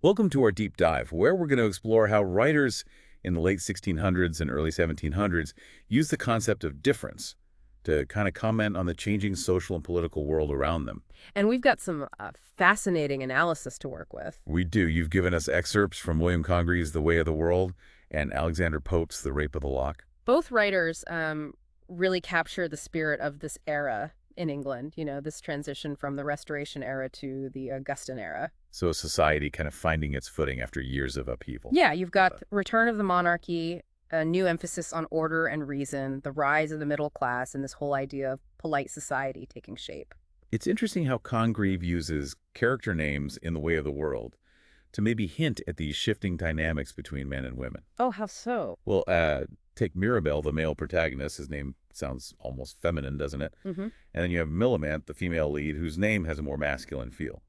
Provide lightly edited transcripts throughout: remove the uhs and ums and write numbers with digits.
Welcome to our deep dive, where we're going to explore how writers in the late 1600s and early 1700s used the concept of difference to kind of comment on the changing social and political world around them. And we've got some fascinating analysis to work with. We do. You've given us excerpts from William Congreve's The Way of the World and Alexander Pope's The Rape of the Lock. Both writers really capture the spirit of this era in England, this transition from the Restoration era to the Augustan era. So a society kind of finding its footing after years of upheaval. Yeah, you've got the return of the monarchy, a new emphasis on order and reason, the rise of the middle class, and this whole idea of polite society taking shape. It's interesting how Congreve uses character names in The Way of the World to maybe hint at these shifting dynamics between men and women. Oh, how so? Well, take Mirabell, the male protagonist. His name sounds almost feminine, doesn't it? Mm-hmm. And then you have Millamant, the female lead, whose name has a more masculine feel.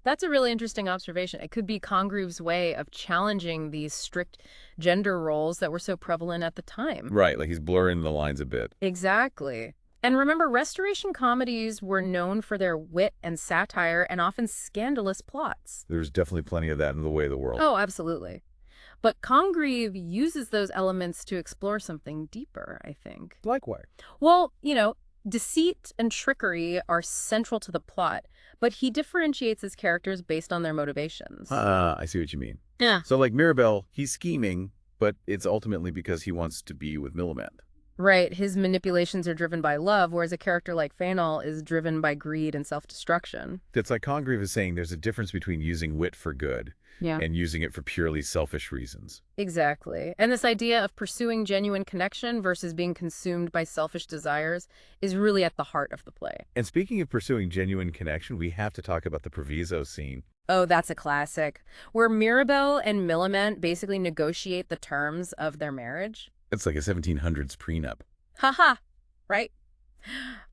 That's a really interesting observation. It could be Congreve's way of challenging these strict gender roles that were so prevalent at the time. Right, like he's blurring the lines a bit. Exactly. And remember, Restoration comedies were known for their wit and satire and often scandalous plots. There's definitely plenty of that in The Way of the World. Oh, absolutely. But Congreve uses those elements to explore something deeper, I think. Like what? Well, deceit and trickery are central to the plot, but he differentiates his characters based on their motivations. I see what you mean. Yeah. So like Mirabell, he's scheming, but it's ultimately because he wants to be with Millamant. Right. His manipulations are driven by love, whereas a character like Fainall is driven by greed and self-destruction. It's like Congreve is saying there's a difference between using wit for good and using it for purely selfish reasons. Exactly. And this idea of pursuing genuine connection versus being consumed by selfish desires is really at the heart of the play. And speaking of pursuing genuine connection, we have to talk about the proviso scene. Oh, that's a classic. Where Mirabell and Millamant basically negotiate the terms of their marriage. It's like a 1700s prenup. Haha, right?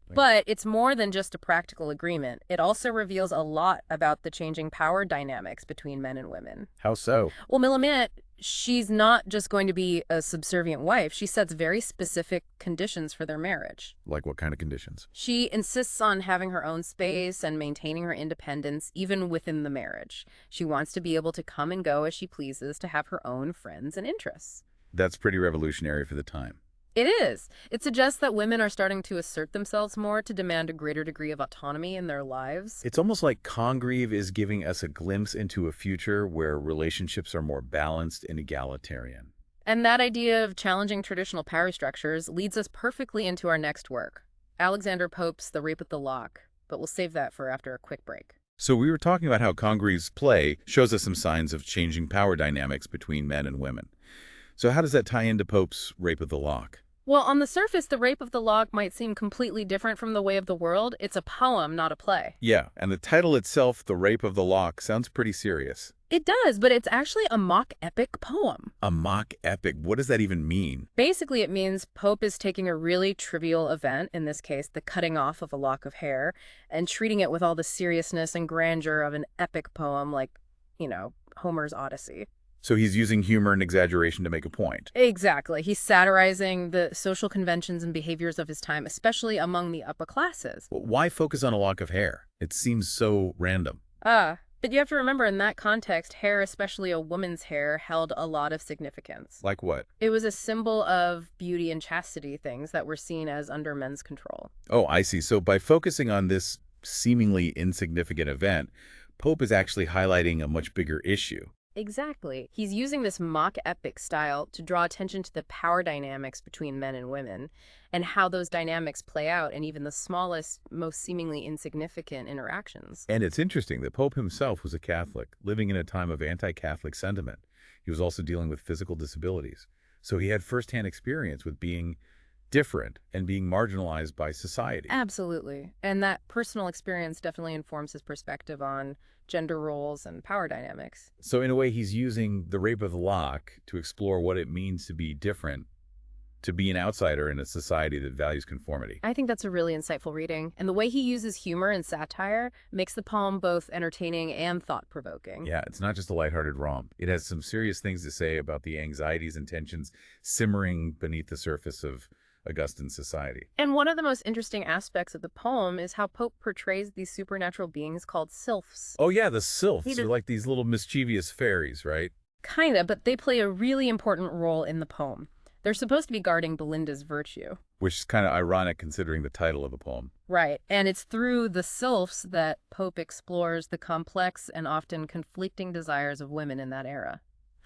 But it's more than just a practical agreement. It also reveals a lot about the changing power dynamics between men and women. How so? Well, Millamant, she's not just going to be a subservient wife. She sets very specific conditions for their marriage. Like what kind of conditions? She insists on having her own space and maintaining her independence, even within the marriage. She wants to be able to come and go as she pleases, to have her own friends and interests. That's pretty revolutionary for the time. It is. It suggests that women are starting to assert themselves more, to demand a greater degree of autonomy in their lives. It's almost like Congreve is giving us a glimpse into a future where relationships are more balanced and egalitarian. And that idea of challenging traditional power structures leads us perfectly into our next work, Alexander Pope's The Rape of the Lock. But we'll save that for after a quick break. So we were talking about how Congreve's play shows us some signs of changing power dynamics between men and women. So how does that tie into Pope's Rape of the Lock? Well, on the surface, The Rape of the Lock might seem completely different from The Way of the World. It's a poem, not a play. Yeah, and the title itself, The Rape of the Lock, sounds pretty serious. It does, but it's actually a mock epic poem. A mock epic? What does that even mean? Basically, it means Pope is taking a really trivial event, in this case, the cutting off of a lock of hair, and treating it with all the seriousness and grandeur of an epic poem like, Homer's Odyssey. So he's using humor and exaggeration to make a point. Exactly. He's satirizing the social conventions and behaviors of his time, especially among the upper classes. Why focus on a lock of hair? It seems so random. But you have to remember, in that context, hair, especially a woman's hair, held a lot of significance. Like what? It was a symbol of beauty and chastity, things that were seen as under men's control. Oh, I see. So by focusing on this seemingly insignificant event, Pope is actually highlighting a much bigger issue. Exactly. He's using this mock epic style to draw attention to the power dynamics between men and women, and how those dynamics play out in even the smallest, most seemingly insignificant interactions. And it's interesting that Pope himself was a Catholic, living in a time of anti-Catholic sentiment. He was also dealing with physical disabilities. So he had firsthand experience with being different and being marginalized by society. Absolutely. And that personal experience definitely informs his perspective on gender roles and power dynamics. So in a way, he's using The Rape of the Lock to explore what it means to be different, to be an outsider in a society that values conformity. I think that's a really insightful reading. And the way he uses humor and satire makes the poem both entertaining and thought-provoking. Yeah, it's not just a lighthearted romp. It has some serious things to say about the anxieties and tensions simmering beneath the surface of Augustan society. And one of the most interesting aspects of the poem is how Pope portrays these supernatural beings called sylphs. Oh yeah, the sylphs He are like these little mischievous fairies, right? Kinda, but they play a really important role in the poem. They're supposed to be guarding Belinda's virtue. Which is kind of ironic considering the title of the poem. Right, and it's through the sylphs that Pope explores the complex and often conflicting desires of women in that era.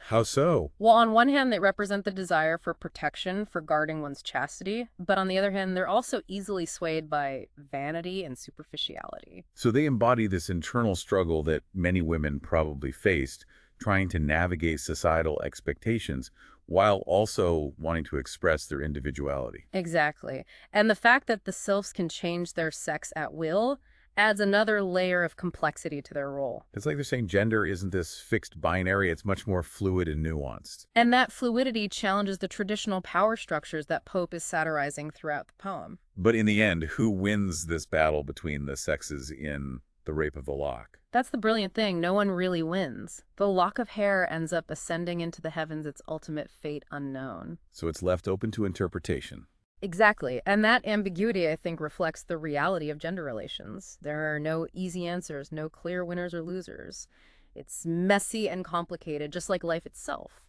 How so? Well, on one hand, they represent the desire for protection, for guarding one's chastity, but on the other hand, they're also easily swayed by vanity and superficiality. So they embody this internal struggle that many women probably faced, trying to navigate societal expectations while also wanting to express their individuality. Exactly. And the fact that the sylphs can change their sex at will adds another layer of complexity to their role. It's like they're saying gender isn't this fixed binary, it's much more fluid and nuanced. And that fluidity challenges the traditional power structures that Pope is satirizing throughout the poem. But in the end, who wins this battle between the sexes in The Rape of the Lock? That's the brilliant thing. No one really wins. The lock of hair ends up ascending into the heavens, its ultimate fate unknown. So it's left open to interpretation. Exactly. And that ambiguity, I think, reflects the reality of gender relations. There are no easy answers, no clear winners or losers. It's messy and complicated, just like life itself.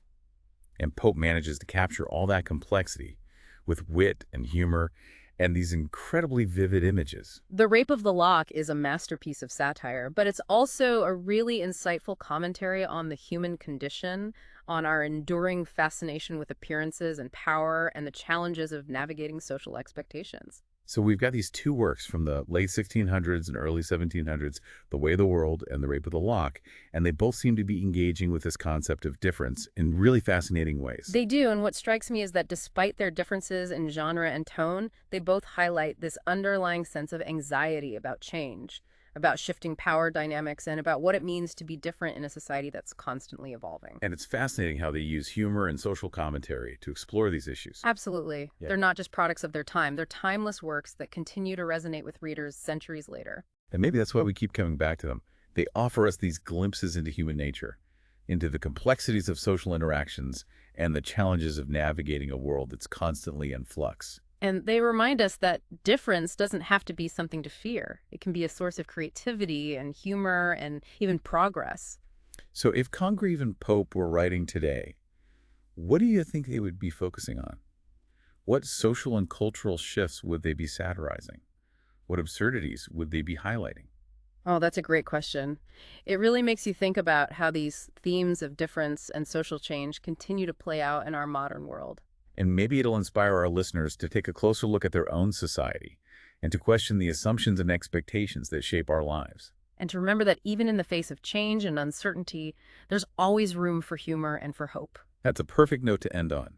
And Pope manages to capture all that complexity with wit and humor and these incredibly vivid images. The Rape of the Lock is a masterpiece of satire, but it's also a really insightful commentary on the human condition, on our enduring fascination with appearances and power, and the challenges of navigating social expectations. So we've got these two works from the late 1600s and early 1700s, The Way of the World and The Rape of the Lock, and they both seem to be engaging with this concept of difference in really fascinating ways. They do, and what strikes me is that despite their differences in genre and tone, they both highlight this underlying sense of anxiety about change, about shifting power dynamics, and about what it means to be different in a society that's constantly evolving. And it's fascinating how they use humor and social commentary to explore these issues. Absolutely. Yeah. They're not just products of their time. They're timeless works that continue to resonate with readers centuries later. And maybe that's why we keep coming back to them. They offer us these glimpses into human nature, into the complexities of social interactions, and the challenges of navigating a world that's constantly in flux. And they remind us that difference doesn't have to be something to fear. It can be a source of creativity and humor and even progress. So if Congreve and Pope were writing today, what do you think they would be focusing on? What social and cultural shifts would they be satirizing? What absurdities would they be highlighting? Oh, that's a great question. It really makes you think about how these themes of difference and social change continue to play out in our modern world. And maybe it'll inspire our listeners to take a closer look at their own society and to question the assumptions and expectations that shape our lives. And to remember that even in the face of change and uncertainty, there's always room for humor and for hope. That's a perfect note to end on.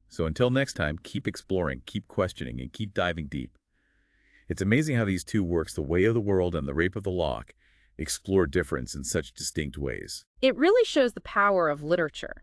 So until next time, keep exploring, keep questioning, and keep diving deep. It's amazing how these two works, The Way of the World and The Rape of the Lock, explore difference in such distinct ways. It really shows the power of literature.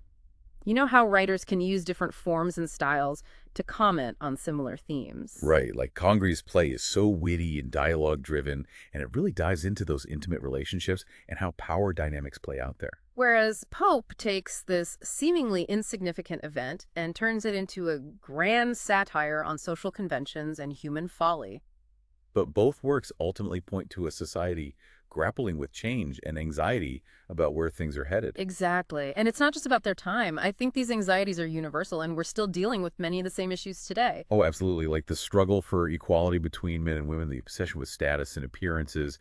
You know how writers can use different forms and styles to comment on similar themes. Right, like Congreve's play is so witty and dialogue-driven, and it really dives into those intimate relationships and how power dynamics play out there. Whereas Pope takes this seemingly insignificant event and turns it into a grand satire on social conventions and human folly. But both works ultimately point to a society grappling with change and anxiety about where things are headed. Exactly. And it's not just about their time. I think these anxieties are universal, and we're still dealing with many of the same issues today. Oh, absolutely. Like the struggle for equality between men and women, the obsession with status and appearances,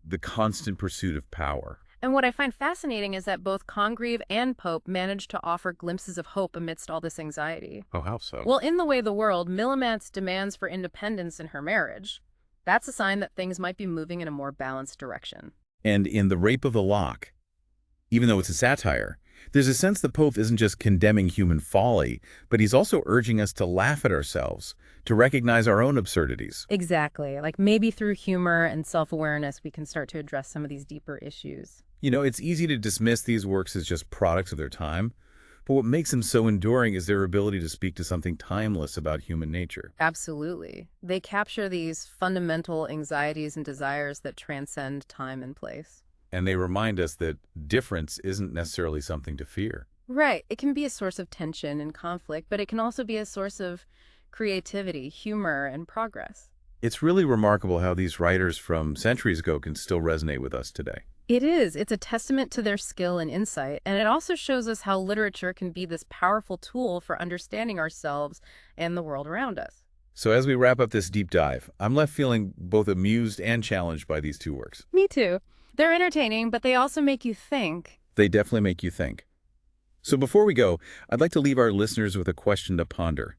the constant pursuit of power. And what I find fascinating is that both Congreve and Pope managed to offer glimpses of hope amidst all this anxiety. Oh, how so? Well, in The Way of the World, Millamant's demands for independence in her marriage. That's a sign that things might be moving in a more balanced direction. And in The Rape of the Lock, even though it's a satire, there's a sense that Pope isn't just condemning human folly, but he's also urging us to laugh at ourselves, to recognize our own absurdities. Exactly. Like maybe through humor and self-awareness, we can start to address some of these deeper issues. You know, it's easy to dismiss these works as just products of their time, but what makes them so enduring is their ability to speak to something timeless about human nature. Absolutely. They capture these fundamental anxieties and desires that transcend time and place. And they remind us that difference isn't necessarily something to fear. Right. It can be a source of tension and conflict, but it can also be a source of creativity, humor, and progress. It's really remarkable how these writers from centuries ago can still resonate with us today. It is. It's a testament to their skill and insight, and it also shows us how literature can be this powerful tool for understanding ourselves and the world around us. So as we wrap up this deep dive, I'm left feeling both amused and challenged by these two works. Me too. They're entertaining, but they also make you think. They definitely make you think. So before we go, I'd like to leave our listeners with a question to ponder.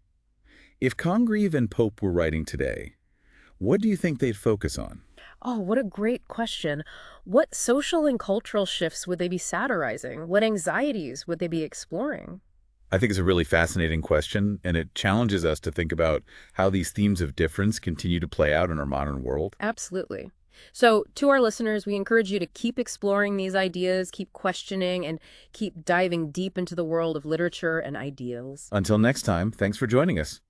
If Congreve and Pope were writing today, what do you think they'd focus on? Oh, what a great question. What social and cultural shifts would they be satirizing? What anxieties would they be exploring? I think it's a really fascinating question, and it challenges us to think about how these themes of difference continue to play out in our modern world. Absolutely. So, to our listeners, we encourage you to keep exploring these ideas, keep questioning, and keep diving deep into the world of literature and ideals. Until next time, thanks for joining us.